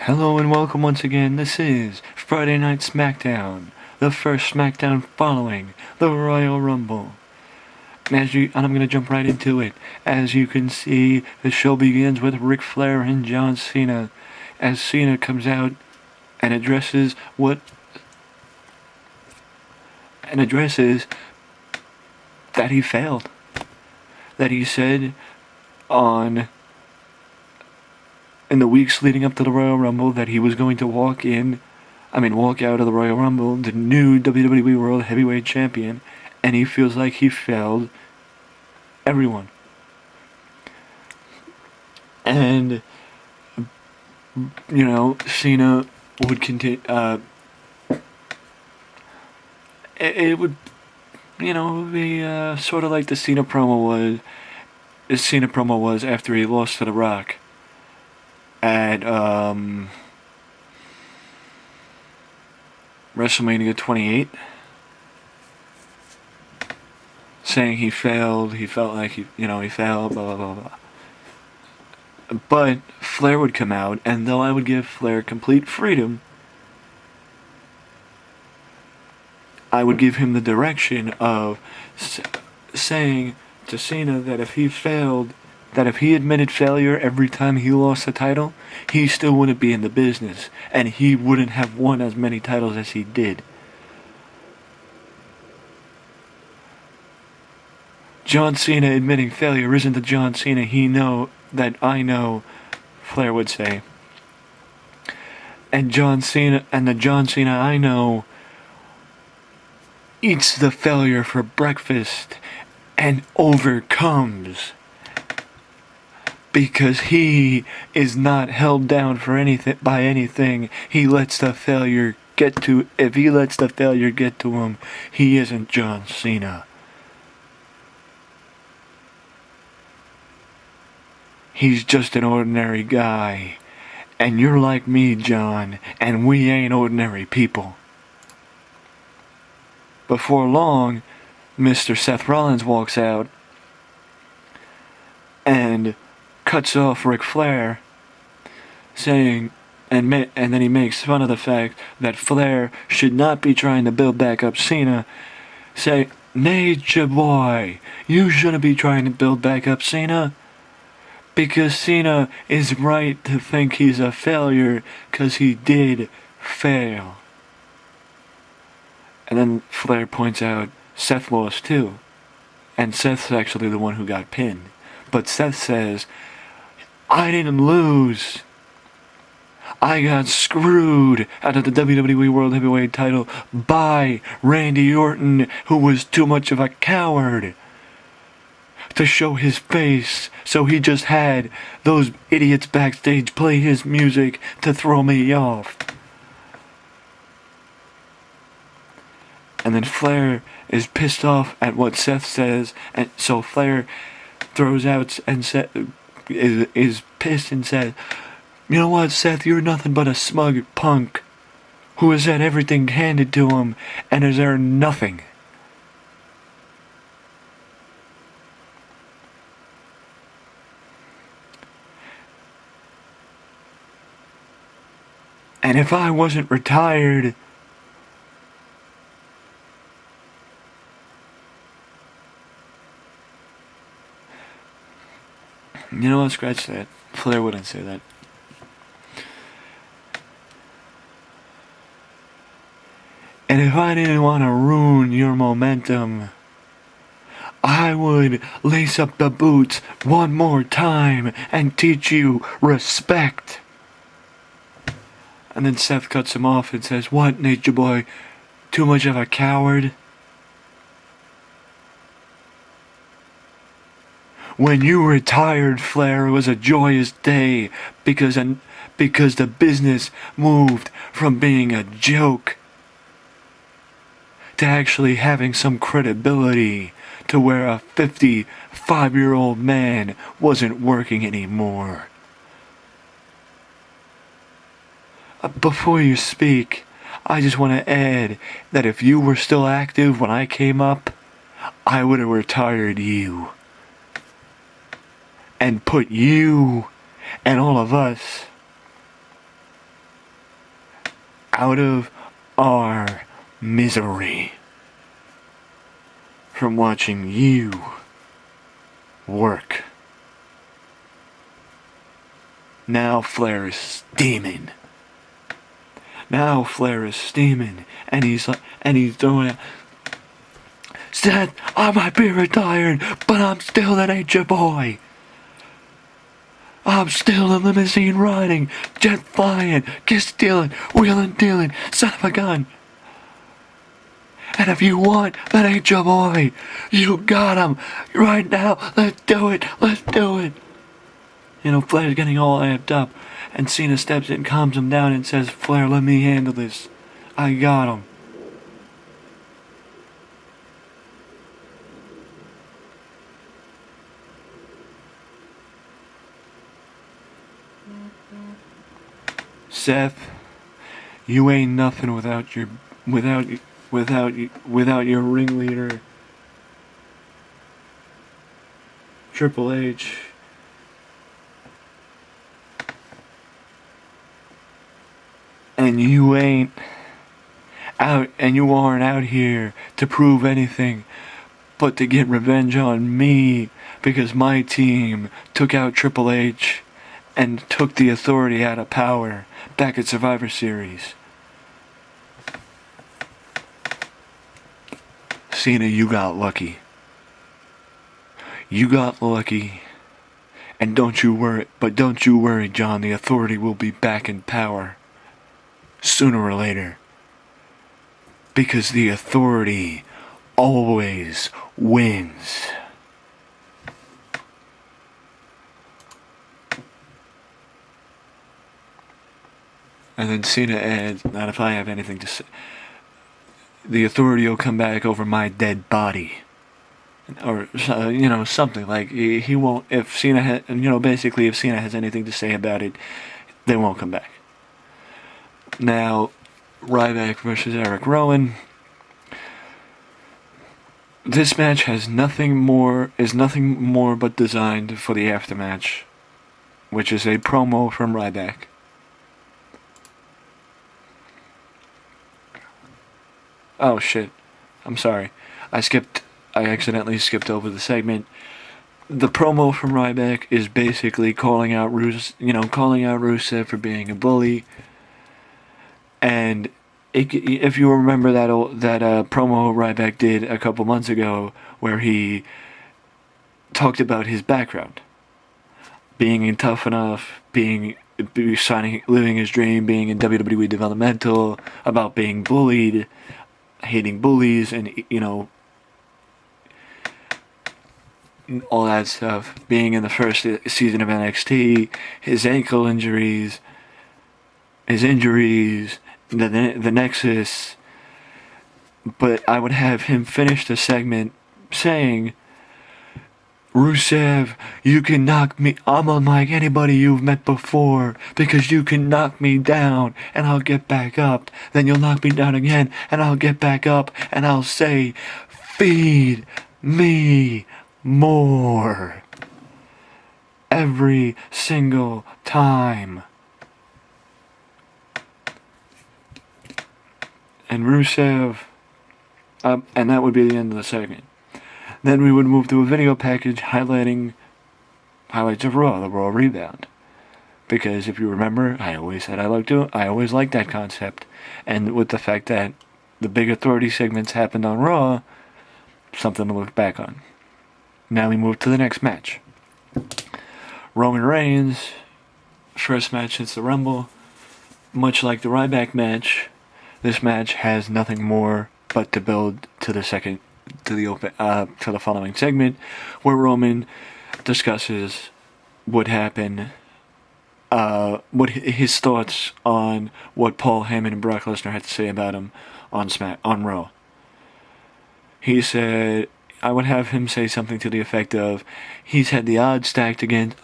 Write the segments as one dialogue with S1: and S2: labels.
S1: Hello and welcome once again. This is Friday Night Smackdown, the first Smackdown following the Royal Rumble. And I'm going to jump right into it. As you can see, the show begins with Ric Flair and John Cena, as Cena comes out and addresses that he failed. That he said in the weeks leading up to the Royal Rumble that he was going to walk out of the Royal Rumble, the new WWE World Heavyweight Champion, and he feels like he failed everyone. And, Cena would continue, it would be sort of like the Cena promo was after he lost to The Rock at WrestleMania 28, saying he felt like he failed, blah, blah, blah, blah. But Flair would come out, and though I would give Flair complete freedom, I would give him the direction of saying to Cena that if he admitted failure every time he lost the title, he still wouldn't be in the business, and he wouldn't have won as many titles as he did. John Cena admitting failure isn't the John Cena I know Flair would say. And the John Cena I know eats the failure for breakfast and overcomes. Because he is not held down for by anything. He lets the failure get to. If he lets the failure get to him, he isn't John Cena. He's just an ordinary guy. And you're like me, John, and we ain't ordinary people. Before long, Mr. Seth Rollins walks out and cuts off Ric Flair, saying, and then he makes fun of the fact that Flair should not be trying to build back up Cena, say, "Nature boy, you shouldn't be trying to build back up Cena, because Cena is right to think he's a failure, because he did fail." And then Flair points out Seth lost too, and Seth's actually the one who got pinned. But Seth says, "I didn't lose. I got screwed out of the WWE World Heavyweight title by Randy Orton, who was too much of a coward to show his face, so he just had those idiots backstage play his music to throw me off." And then Flair is pissed off at what Seth says, and so Flair throws out and is pissed and says, "You know what, Seth, you're nothing but a smug punk who has had everything handed to him and has earned nothing." And if I wasn't retired, you know what, scratch that. Flair wouldn't say that. And if I didn't want to ruin your momentum, I would lace up the boots one more time and teach you respect. And then Seth cuts him off and says, "What, Nature Boy? Too much of a coward?" When you retired, Flair, it was a joyous day because the business moved from being a joke to actually having some credibility, to where a 55-year-old man wasn't working anymore. Before you speak, I just want to add that if you were still active when I came up, I would have retired you and put you and all of us out of our misery from watching you work. Now Flair is steaming. And he's throwing out, Seth, I might be retired, but I'm still that Nature Boy. I'm still a limousine riding, jet flying, kiss stealing, wheeling dealing, son of a gun. And if you want that Nature Boy, you got him right now. Let's do it. You know, Flair's getting all amped up, and Cena steps in, calms him down, and says, Flair, let me handle this. I got him. Seth, you ain't nothing without your ringleader, Triple H. And you ain't out, and you aren't out here to prove anything, but to get revenge on me, because my team took out Triple H and took the Authority out of power back at Survivor Series. Cena, you got lucky. And don't you worry, John, the Authority will be back in power sooner or later. Because the Authority always wins. And then Cena adds that if I have anything to say, the Authority will come back over my dead body. Or, you know, something like, he won't, if Cena basically if Cena has anything to say about it, they won't come back. Now, Ryback versus Eric Rowan. This match is nothing more but designed for the aftermatch, which is a promo from Ryback. Oh shit, I'm sorry. I accidentally skipped over the segment. The promo from Ryback is basically calling out Rusev for being a bully. And if you remember that promo Ryback did a couple months ago, where he talked about his background, being Tough Enough, living his dream, being in WWE developmental, about being bullied, hating bullies, and all that stuff, being in the first season of NXT, his ankle injuries, the Nexus. But I would have him finish the segment saying, Rusev, you can knock me, I'm unlike anybody you've met before, because you can knock me down, and I'll get back up, then you'll knock me down again, and I'll get back up, and I'll say, feed me more. Every single time. And Rusev, and that would be the end of the segment. Then we would move to a video package highlights of Raw, the Raw Rebound. Because if you remember, I always said I always liked that concept. And with the fact that the big Authority segments happened on Raw, something to look back on. Now we move to the next match. Roman Reigns, first match since the Rumble. Much like the Ryback match, this match has nothing more but to build to the following segment, where Roman discusses what happened, what his thoughts on what Paul Heyman and Brock Lesnar had to say about him on Raw. He said, I would have him say something to the effect of, I've had the odds stacked against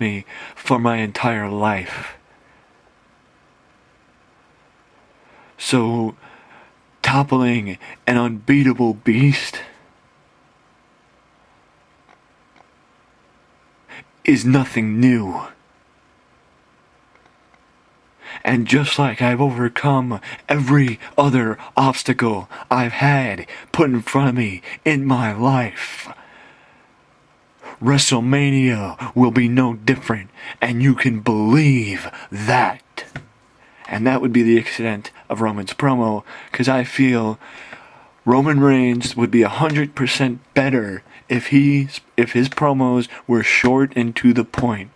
S1: me for my entire life. So, toppling an unbeatable beast is nothing new. And just like I've overcome every other obstacle I've had put in front of me in my life, WrestleMania will be no different, and you can believe that. And that would be the extent of Roman's promo, because I feel Roman Reigns would be 100% better if his promos were short and to the point,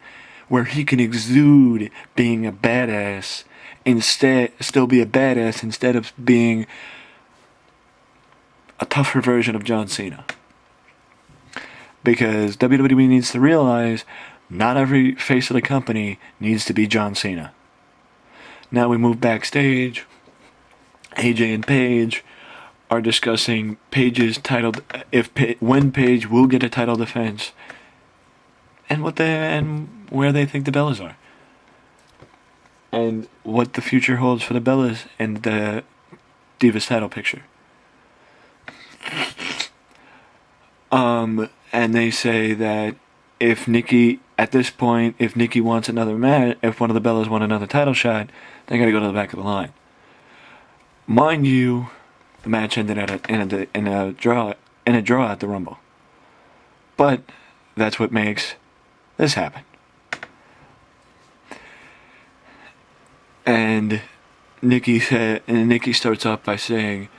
S1: where he can exude being a badass, still be a badass instead of being a tougher version of John Cena. Because WWE needs to realize not every face of the company needs to be John Cena. Now we move backstage. AJ and Paige are discussing Paige's title, when Paige will get a title defense, and where they think the Bellas are, and what the future holds for the Bellas and the Divas title picture. And they say that if Nikki wants another match, if one of the Bellas want another title shot, they gotta go to the back of the line. Mind you, the match ended in a draw at the Rumble. But that's what makes this happen. And Nikki starts off by saying,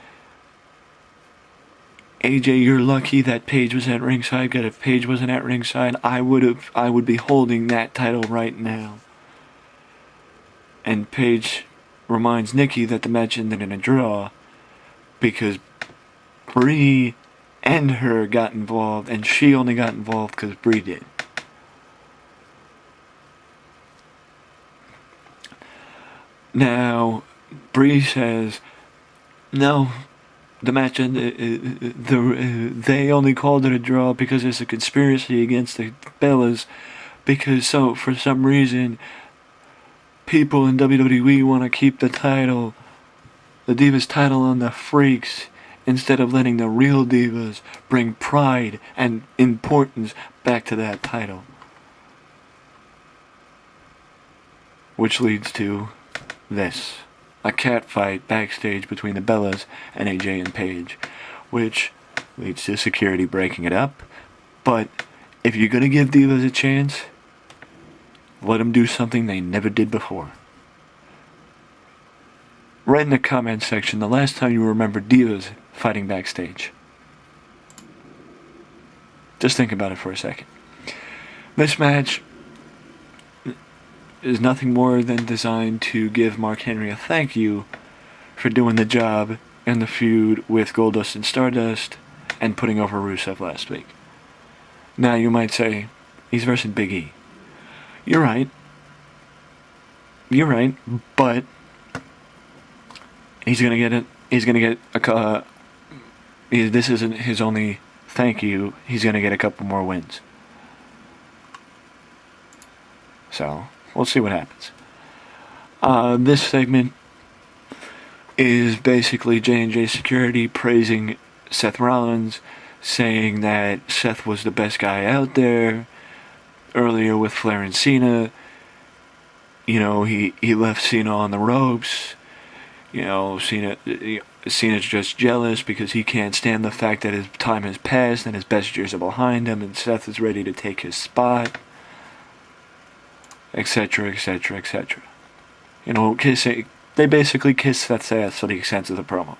S1: AJ, you're lucky that Paige was at ringside, because if Paige wasn't at ringside, I would be holding that title right now. And Paige reminds Nikki that the match ended in a draw because Brie and her got involved, and she only got involved because Brie did. Now, Brie says, no, the match ended, they only called it a draw because there's a conspiracy against the Bellas, because for some reason people in WWE want to keep the Divas title on the freaks, instead of letting the real Divas bring pride and importance back to that title. Which leads to this. A catfight backstage between the Bellas and AJ and Paige, which leads to security breaking it up. But if you're going to give Divas a chance, let them do something they never did before. Write in the comment section the last time you remember Divas fighting backstage. Just think about it for a second. This match is nothing more than designed to give Mark Henry a thank you for doing the job in the feud with Goldust and Stardust and putting over Rusev last week. Now you might say, he's versus Big E. You're right, but he's gonna get a this isn't his only thank you. He's gonna get a couple more wins. So we'll see what happens. This segment is basically J&J Security praising Seth Rollins, saying that Seth was the best guy out there. Earlier with Flair and Cena, he left Cena on the ropes. Cena's just jealous because he can't stand the fact that his time has passed and his best years are behind him, and Seth is ready to take his spot, etc., etc., etc. They basically kiss Seth's ass for the extent of the promo.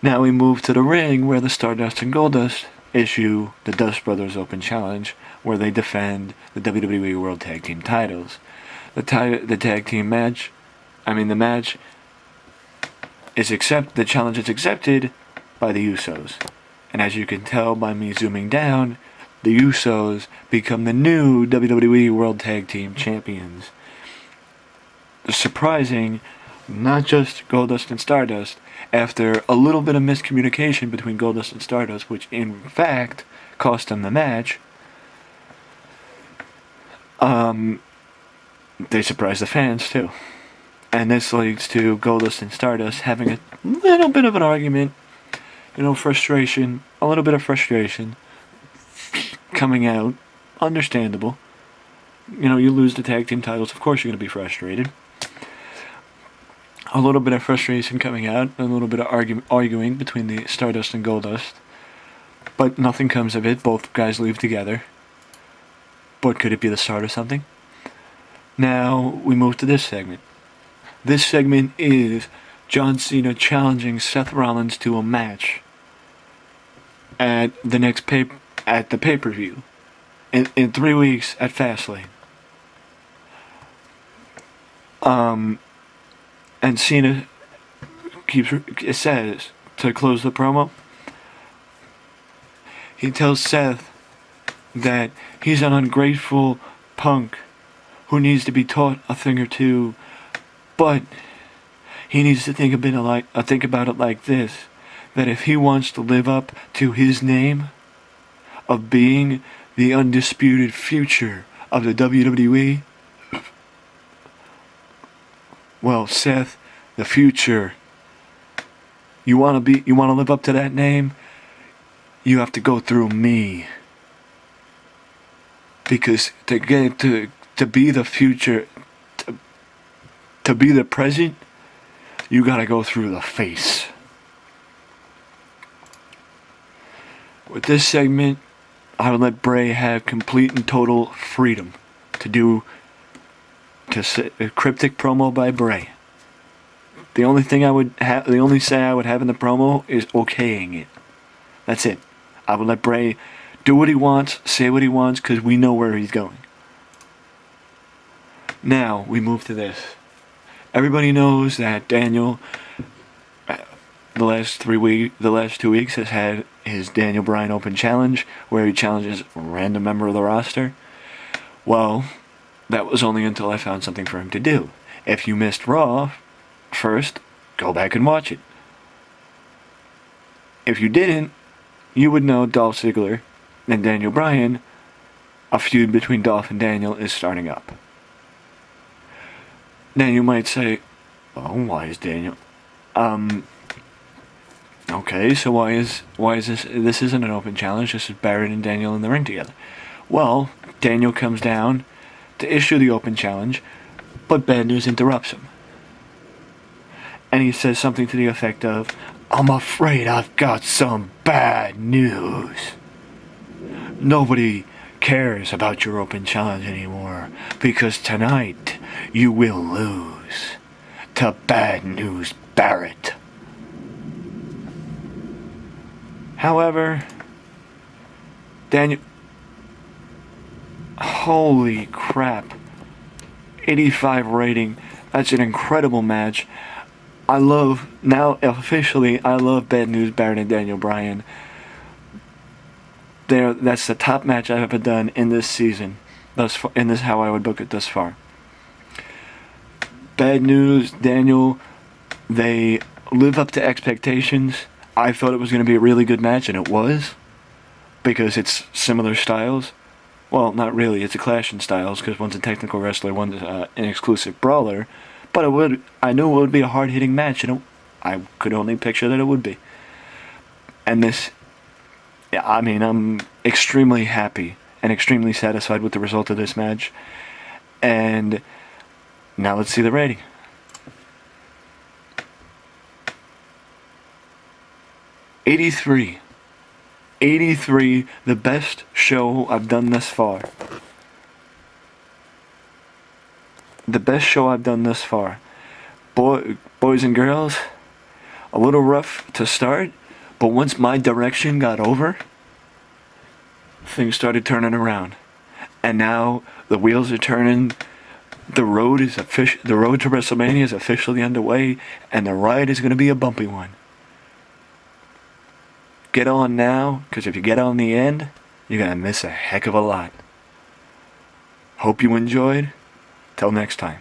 S1: Now we move to the ring, where the Stardust and Goldust issue the Dust Brothers Open Challenge, where they defend the WWE World Tag Team titles. The match is the challenge is accepted by the Usos. And as you can tell by me zooming down, the Usos become the new WWE World Tag Team Champions. Surprising, not just Goldust and Stardust, after a little bit of miscommunication between Goldust and Stardust, which in fact cost them the match, they surprised the fans too. And this leads to Goldust and Stardust having a little bit of an argument, a little bit of frustration coming out. Understandable. You lose the tag team titles, of course you're going to be frustrated. a little bit of frustration coming out, a little bit of arguing between the Stardust and Goldust. But nothing comes of it. Both guys leave together. But could it be the start of something? Now we move to this segment. This segment is John Cena challenging Seth Rollins to a match at the next the pay-per-view in 3 weeks at Fastlane. And Cena says to close the promo, he tells Seth that he's an ungrateful punk who needs to be taught a thing or two, but he needs to think about it like this, that if he wants to live up to his name of being the undisputed future of the WWE, well, Seth, the future, you want to live up to that name, you have to go through me. Because to be the future, to be the present, you gotta go through the face. With this segment, I would let Bray have complete and total freedom to say a cryptic promo by Bray. The only say I would have in the promo is okaying it. That's it. I would let Bray do what he wants, say what he wants, because we know where he's going. Now we move to this. Everybody knows that Daniel, the last 2 weeks, has had his Daniel Bryan Open Challenge, where he challenges a random member of the roster. Well, that was only until I found something for him to do. If you missed Raw, first, go back and watch it. If you didn't, you would know Dolph Ziggler and Daniel Bryan, a feud between Dolph and Daniel is starting up. Now you might say, oh, why is Daniel... Okay, so why is this isn't an open challenge, this is Barrett and Daniel in the ring together. Well, Daniel comes down to issue the open challenge, but Bad News interrupts him. And he says something to the effect of, I'm afraid I've got some bad news. Nobody cares about your open challenge anymore, because tonight you will lose to Bad News Barrett. However, Daniel... Holy crap. 85 rating. That's an incredible match. I love Bad News Barrett and Daniel Bryan. That's the top match I've ever done in this season. Thus far, and this is how I would book it thus far. Bad News, Daniel, they live up to expectations. I thought it was going to be a really good match, and it was, because it's similar styles. Well, not really. It's a clash in styles, because one's a technical wrestler, one's an exclusive brawler. But I knew it would be a hard-hitting match, and I could only picture that it would be. And this, I'm extremely happy and extremely satisfied with the result of this match. And now let's see the rating. '83, the best show I've done thus far. The best show I've done thus far. Boys and girls, a little rough to start, but once my direction got over, things started turning around. And now the wheels are turning. The road to WrestleMania is officially underway, and the ride is going to be a bumpy one. Get on now, because if you get on the end, you're going to miss a heck of a lot. Hope you enjoyed. Till next time.